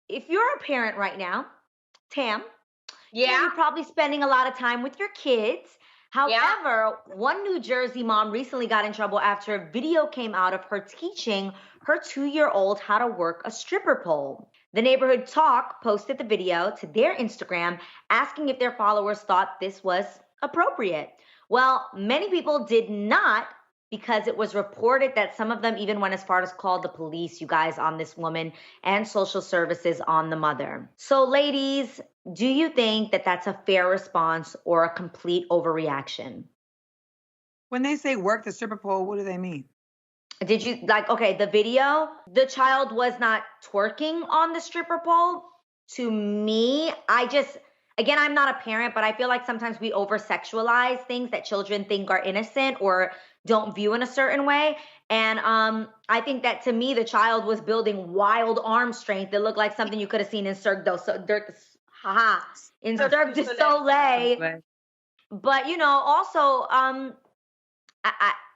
if you're a parent right now, Tam, Yeah. you're probably spending a lot of time with your kids. Yeah. However, one New Jersey mom recently got in trouble after a video came out of her teaching her 2-year-old how to work a stripper pole. The Neighborhood Talk posted the video to their Instagram asking if their followers thought this was appropriate. Well, many people did not, because it was reported that some of them even went as far as called the police, you guys, on this woman and social services on the mother. So, ladies, do you think that that's a fair response or a complete overreaction? When they say work the stripper pole, what do they mean? Did you like, okay, the video, the child was not twerking on the stripper pole. To me, again, I'm not a parent, but I feel like sometimes we over sexualize things that children think are innocent or don't view in a certain way. And I think that to me, the child was building wild arm strength that looked like something you could have seen in Cirque du Soleil. But also,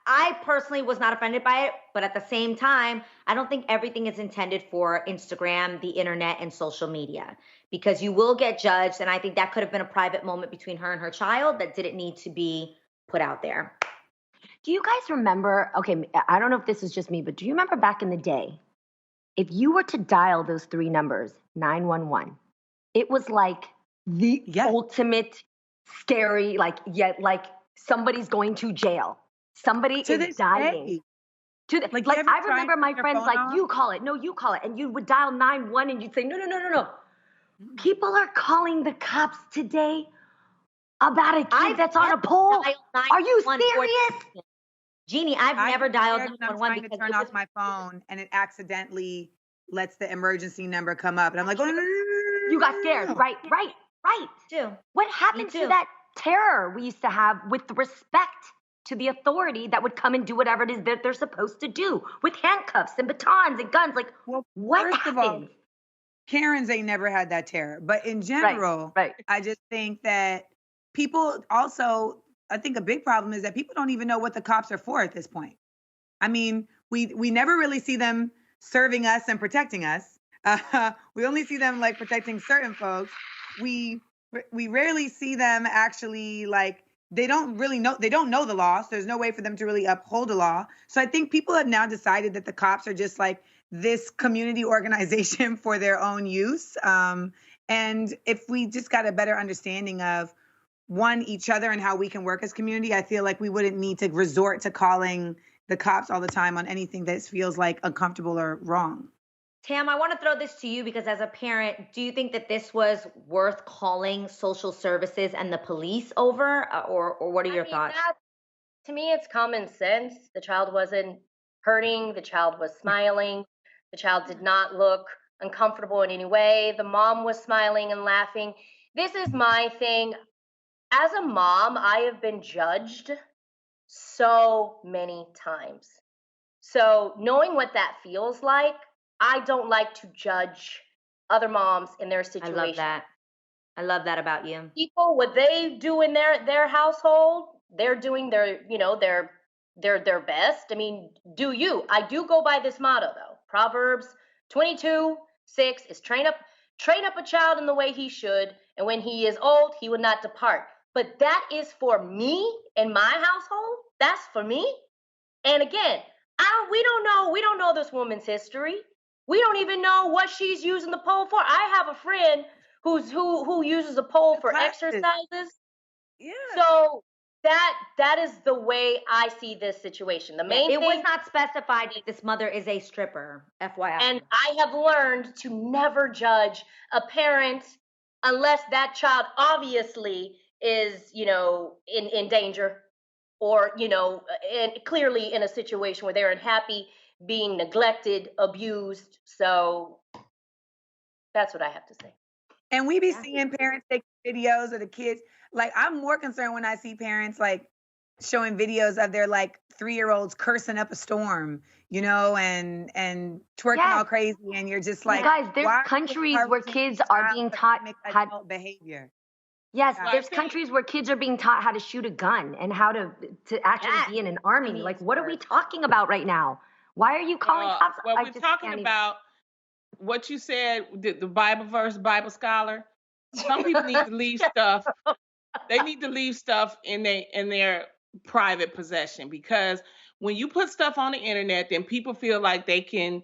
I personally was not offended by it, but at the same time, I don't think everything is intended for Instagram, the internet, and social media, because you will get judged. And I think that could have been a private moment between her and her child that didn't need to be put out there. Do you guys remember, okay, I don't know if this is just me, but do you remember back in the day, if you were to dial those 3 numbers, 911, it was like the ultimate scary, like somebody's going to jail. Somebody is dying. I remember my friends like, you call it. No, you call it. And you would dial 911 and you'd say, no. People are calling the cops today about a kid that's on a pole. Are you serious? Jeannie, I've never dialed 911 because I'm trying to turn off my phone and it accidentally lets the emergency number come up. And I'm like, oh, no. You got scared. Right. Too. What happened to that terror we used to have with respect to the authority that would come and do whatever it is that they're supposed to do with handcuffs and batons and guns? Like, what happened? Of all, Karens ain't never had that terror. But in general, I just think that people also, I think a big problem is that people don't even know what the cops are for at this point. I mean, we never really see them serving us and protecting us. We only see them like protecting certain folks. We rarely see them actually like, they don't know the law. So there's no way for them to really uphold the law. So I think people have now decided that the cops are just like this community organization for their own use. And if we just got a better understanding of each other and how we can work as community, I feel like we wouldn't need to resort to calling the cops all the time on anything that feels like uncomfortable or wrong. Tam, I want to throw this to you because as a parent, do you think that this was worth calling social services and the police over, or what are your thoughts? To me, it's common sense. The child wasn't hurting. The child was smiling. The child did not look uncomfortable in any way. The mom was smiling and laughing. This is my thing. As a mom, I have been judged so many times. So knowing what that feels like, I don't like to judge other moms in their situation. I love that about you. People, what they do in their household, they're doing their best. I mean, do you? I do go by this motto though. Proverbs 22:6 is train up a child in the way he should, and when he is old, he will not depart. But that is for me and my household. That's for me. And again, we don't know this woman's history. We don't even know what she's using the pole for. I have a friend who uses a pole for exercises. Yeah. So that is the way I see this situation. The main thing, it was not specified that this mother is a stripper, FYI. And I have learned to never judge a parent unless that child obviously is, in danger or, and clearly in a situation where they're unhappy, being neglected, abused. So that's what I have to say. And we be seeing parents take videos of the kids. Like, I'm more concerned when I see parents like showing videos of their like 3-year-olds cursing up a storm, and twerking all crazy. And you're just like, guys, there's countries where kids are being taught how behavior. Yes, there's countries where kids are being taught how to shoot a gun and how to actually be in an army. Like, what are we talking about right now? Why are you calling cops? Well, we're talking about what you said, the Bible verse, Bible scholar. Some people need to leave stuff. They need to leave stuff in their private possession, because when you put stuff on the internet, then people feel like they can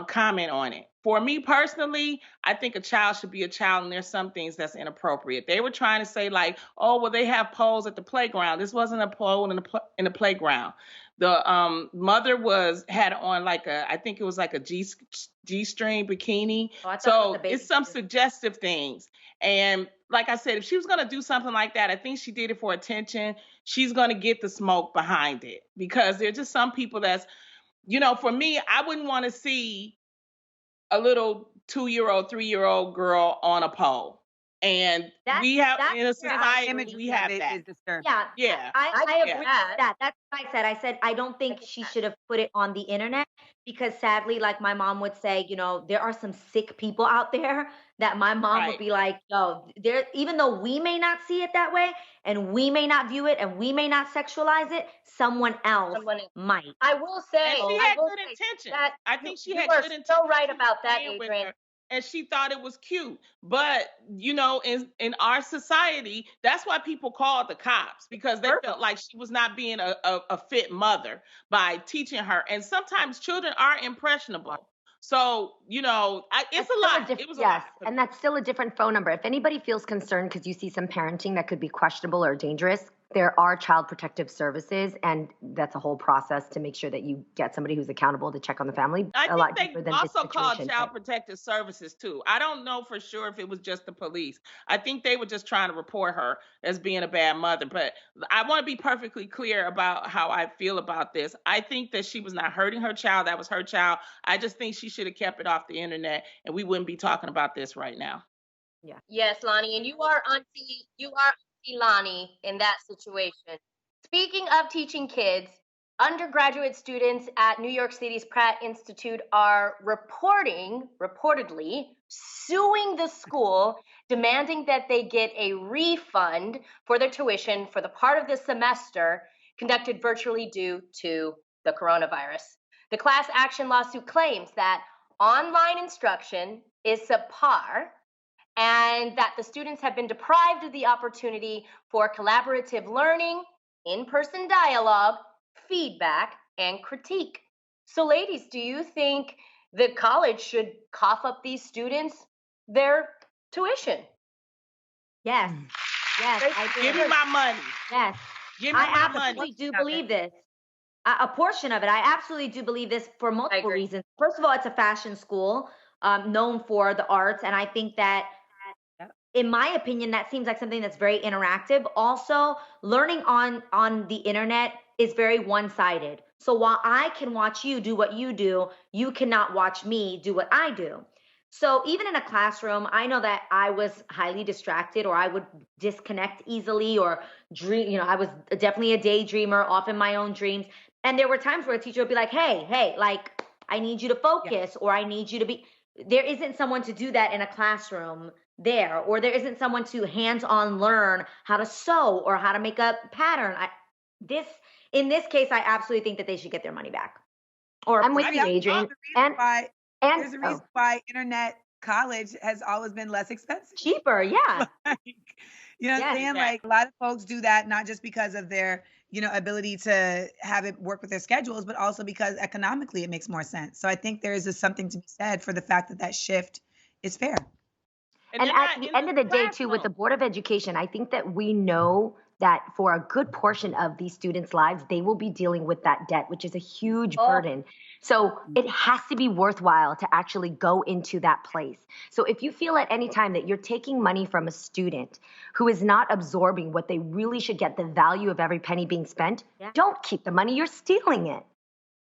comment on it. For me personally, I think a child should be a child, and there's some things that's inappropriate. They were trying to say like, oh, well, they have poles at the playground. This wasn't a pole in the playground. The mother had on like I think it was like a G-string bikini. Oh, so it's some suggestive things. And like I said, if she was going to do something like that, I think she did it for attention. She's going to get the smoke behind it, because there's just some people that's, for me, I wouldn't want to see a little 2-year-old, 3-year-old girl on a pole. And we have in a society, we have that. Yeah. I agree with that. That's what I said. I said, I don't think she should have put it on the internet, because sadly, like my mom would say, there are some sick people out there that my mom would be like, yo, even though we may not see it that way, and we may not view it, and we may not sexualize it, someone else might. I will say, and she had good intention. I think she had good intention. So right about that, Adrienne. And she thought it was cute. But, in our society, that's why people called the cops, because they felt like she was not being a fit mother by teaching her. And sometimes children are impressionable. So, it's a lot. It was a lot. And that's still a different phone number. If anybody feels concerned because you see some parenting that could be questionable or dangerous, there are child protective services, and that's a whole process to make sure that you get somebody who's accountable to check on the family. I think they also called child protective services too. I don't know for sure if it was just the police. I think they were just trying to report her as being a bad mother. But I want to be perfectly clear about how I feel about this. I think that she was not hurting her child. That was her child. I just think she should have kept it off the internet, and we wouldn't be talking about this right now. Yeah. Yes, Lonnie, and you are Auntie Lonnie in that situation. Speaking of teaching kids, undergraduate students at New York City's Pratt Institute are reportedly suing the school, demanding that they get a refund for their tuition for the part of the semester conducted virtually due to the coronavirus. The class action lawsuit claims that online instruction is subpar, and that the students have been deprived of the opportunity for collaborative learning, in-person dialogue, feedback, and critique. So ladies, do you think the college should cough up these students their tuition? Yes. Yes. Give me my money. Yes. Give me my money. I absolutely do believe this. A portion of it. I absolutely do believe this for multiple reasons. First of all, it's a fashion school known for the arts. And I think that, in my opinion, that seems like something that's very interactive. Also, learning on the internet is very one-sided. So while I can watch you do what you do, you cannot watch me do what I do. So even in a classroom, I know that I was highly distracted, or I would disconnect easily, or dream. I was definitely a daydreamer, off in my own dreams. And there were times where a teacher would be like, hey, like, I need you to focus, or I need you to be. There isn't someone to do that in a classroom there, or there isn't someone to hands-on learn how to sew or how to make a pattern. In this case, I absolutely think that they should get their money back. Or I'm with you, Adrienne. There's a reason why internet college has always been less expensive. Cheaper, yeah. You know what I'm saying? Like, a lot of folks do that not just because of their, ability to have it work with their schedules, but also because economically it makes more sense. So I think there is something to be said for the fact that that is fair. And at the end of the day, too, with the Board of Education, I think that we know that for a good portion of these students' lives, they will be dealing with that debt, which is a huge burden. So it has to be worthwhile to actually go into that place. So if you feel at any time that you're taking money from a student who is not absorbing what they really should get, the value of every penny being spent, don't keep the money, you're stealing it.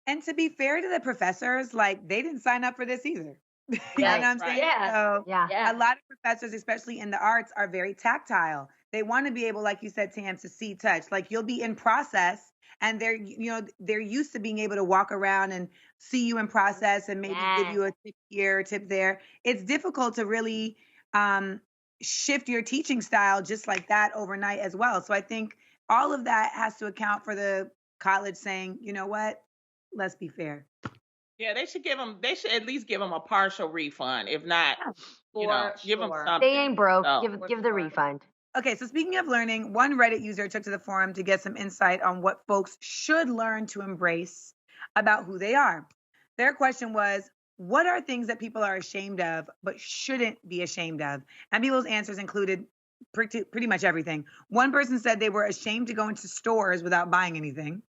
And to be fair to the professors, like, they didn't sign up for this either. You know what I'm saying? Yeah. So a lot of professors, especially in the arts, are very tactile. They want to be able, like you said, Tam, to see, touch. Like, you'll be in process, and they're used to being able to walk around and see you in process and maybe give you a tip here, a tip there. It's difficult to really shift your teaching style just like that overnight as well. So I think all of that has to account for the college saying, you know what, let's be fair. Yeah, they should at least give them a partial refund. If not, give them something. They ain't broke. Give the refund. Okay, so speaking of learning, one Reddit user took to the forum to get some insight on what folks should learn to embrace about who they are. Their question was, what are things that people are ashamed of but shouldn't be ashamed of? And people's answers included pretty much everything. One person said they were ashamed to go into stores without buying anything.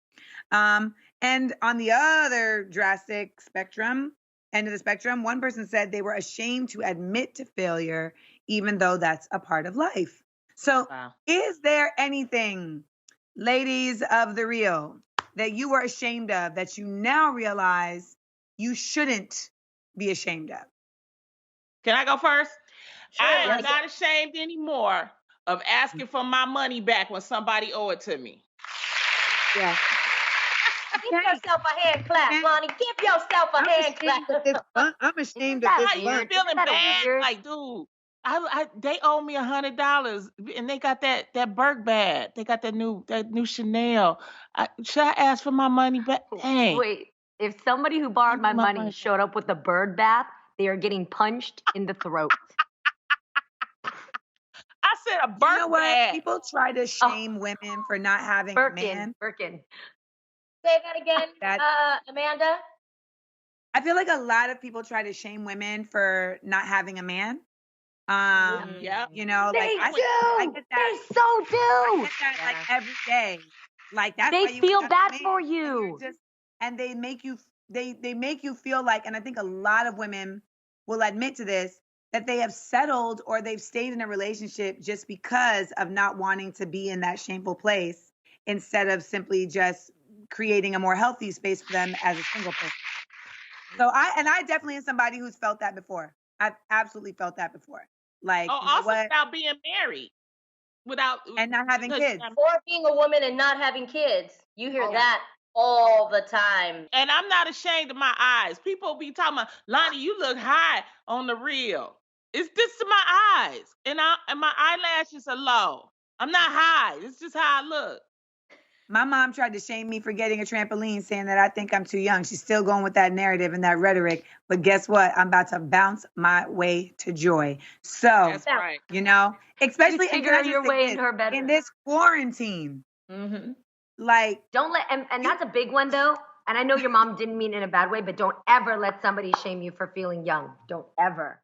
And on the other drastic end of the spectrum, one person said they were ashamed to admit to failure, even though that's a part of life. So Is there anything, ladies of the real, that you were ashamed of that you now realize you shouldn't be ashamed of? Can I go first? Sure. I am not ashamed anymore of asking for my money back when somebody owe it to me. Yeah. Give yourself a hand clap, Lonnie. Give yourself a hand clap. I'm ashamed of this. How you feeling bad? Like, dude, they owe me $100, and they got that Burke bag. They got that new Chanel. Should I ask for my money back? Dang. Wait, if somebody who borrowed my money showed up with a bird bath, they are getting punched in the throat. I said a Burke You know what? bag. People try to shame women for not having a man. Birkin. Say that again, Amanda. I feel like a lot of people try to shame women for not having a man. You know, they like do. I get that. They so do. I get that like every day. Like that's they why you feel got bad a man, for you. And they make you they make you feel like, and I think a lot of women will admit to this, that they have settled or they've stayed in a relationship just because of not wanting to be in that shameful place, instead of simply just creating a more healthy space for them as a single person. So I definitely am somebody who's felt that before. I've absolutely felt that before. Like, also without being married, and not having kids, or being a woman and not having kids. You hear that all the time. And I'm not ashamed of my eyes. People be talking about, Lonnie, you look high on the reel. It's just my eyes, and my eyelashes are low. I'm not high. It's just how I look. My mom tried to shame me for getting a trampoline, saying that I think I'm too young. She's still going with that narrative and that rhetoric. But guess what? I'm about to bounce my way to joy. So, that's right. You know, especially in this quarantine. Mm-hmm. Like, don't let, and that's a big one though. And I know your mom didn't mean it in a bad way, but don't ever let somebody shame you for feeling young. Don't ever.